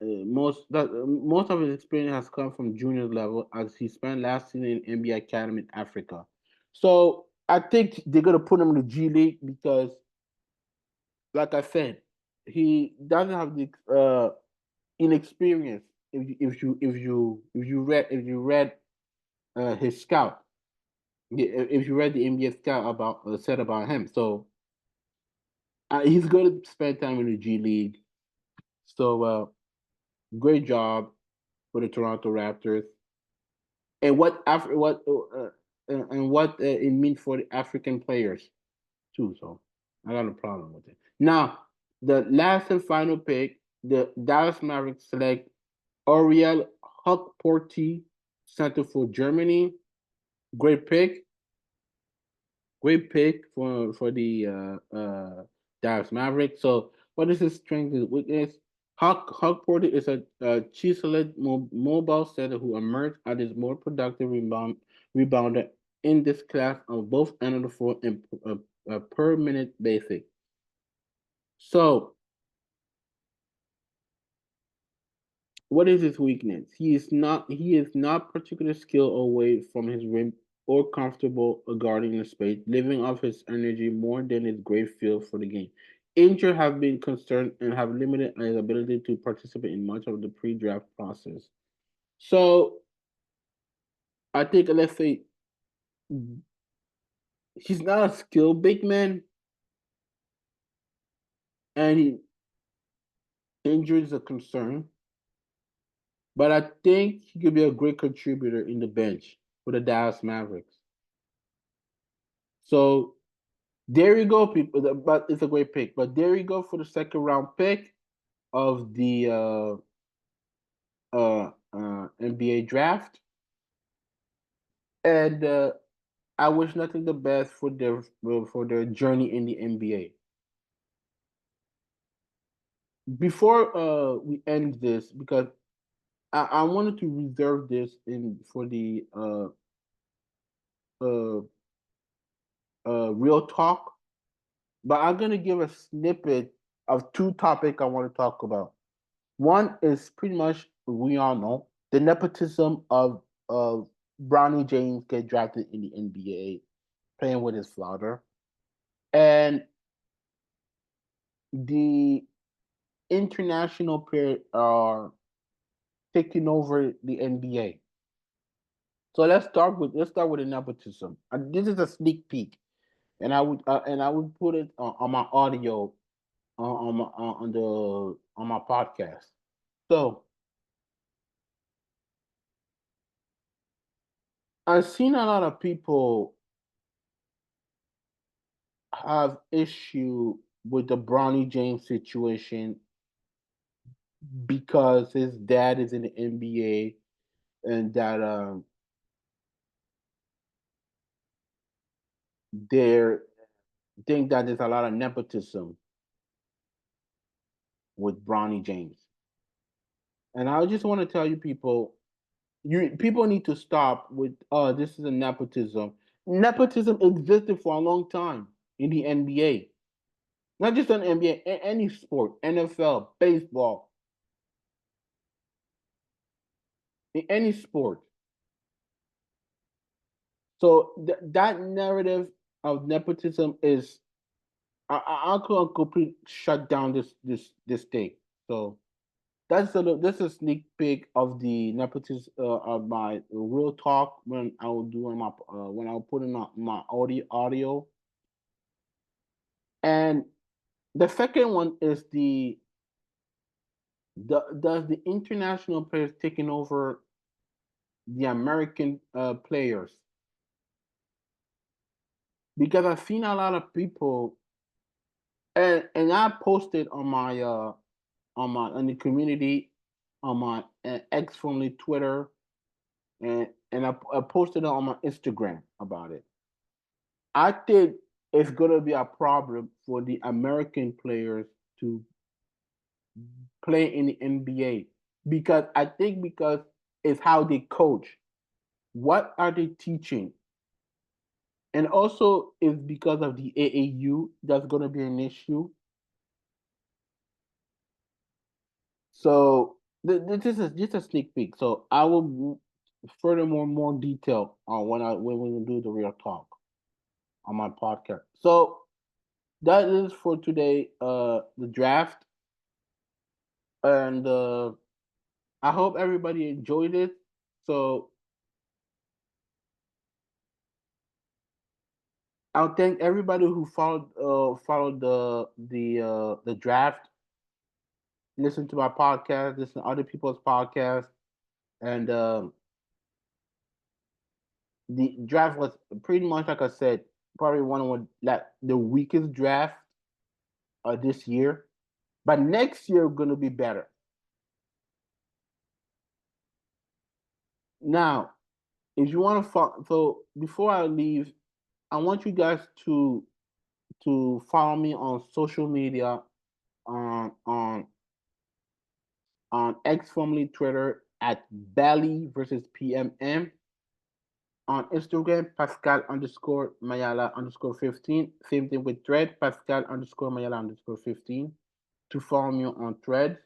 [SPEAKER 1] most of his experience has come from junior level as he spent last season in NBA Academy in Africa. So I think they're gonna put him in the G League because, like I said, he doesn't have the inexperience. If you read his scout, if you read the NBA scout about said about him, so he's going to spend time in the G League. So great job for the Toronto Raptors. And what it means for the African players too. So I got no problem with it. Now the last and final pick, the Dallas Mavericks select Ariel Huckporty, center for Germany. Great pick, great pick for the Dallas Mavericks. So what is his strength and weakness? Huckporty is a chiseled mobile center who emerged as his more productive rebounder in this class on both ends of the floor and per minute basis. So what is his weakness? He is not particularly skilled away from his rim or comfortable guarding the space, living off his energy more than his great feel for the game. Injuries have been concerned and have limited his ability to participate in much of the pre-draft process. So I think, let's say, he's not a skilled big man, and injury is a concern. But I think he could be a great contributor in the bench for the Dallas Mavericks. So there you go, people. But it's a great pick. But there you go for the second round pick of the NBA draft. And I wish nothing the best for their journey in the NBA. Before we end this, because I wanted to reserve this in for the uh, real talk, but I'm gonna give a snippet of two topics I want to talk about. One is pretty much we all know the nepotism of Bronny James get drafted in the NBA, playing with his father, and the international players are taking over the NBA. So let's start with the nepotism. This is a sneak peek, and I would put it on my audio on my podcast. So I've seen a lot of people have issue with the Bronny James situation because his dad is in the NBA and that they think that there's a lot of nepotism with Bronny James. And I just want to tell you people need to stop with this is a nepotism. Nepotism existed for a long time in the NBA. Not just in NBA, any sport, NFL, baseball, in any sport. So that narrative of nepotism is I could complete shut down this thing. So this is a sneak peek of the nepotism of my real talk when I will do in my when I'll put in my audio. And the second one is the does the international players taking over the American players, because I've seen a lot of people And I posted on the community on my ex formerly Twitter, and I posted it on my Instagram about it. I think it's gonna be a problem for the American players to play in the NBA because I think because it's how they coach. What are they teaching? And also it's because of the AAU that's gonna be an issue. So this is just a sneak peek. So I will furthermore more detail on when we do the real talk on my podcast. So that is for today. The draft, and I hope everybody enjoyed it. So I'll thank everybody who followed the draft, listen to my podcast, listen to other people's podcasts, and the draft was pretty much like I said, probably one of the weakest draft this year. But next year gonna be better. Now, if you want to follow, so before I leave, I want you guys to follow me on social media on on on X formerly Twitter at Bally versus PMM. On Instagram, Pascal underscore Mayala underscore 15. Same thing with Thread, Pascal underscore Mayala underscore 15 to follow me on Thread.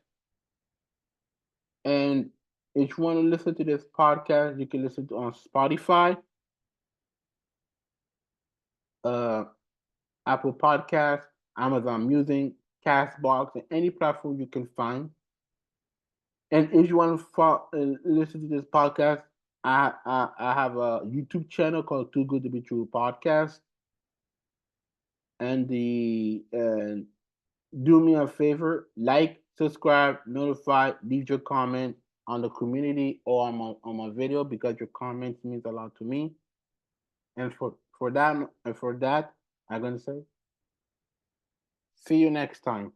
[SPEAKER 1] And if you want to listen to this podcast, you can listen to on Spotify, uh, Apple Podcast, Amazon Music, Castbox, and any platform you can find. And if you want to listen to this podcast, I have a YouTube channel called Too Good to Be True Podcast. And do me a favor, like, subscribe, notify, leave your comment on the community or on my video because your comments means a lot to me. And for that I'm gonna say, see you next time.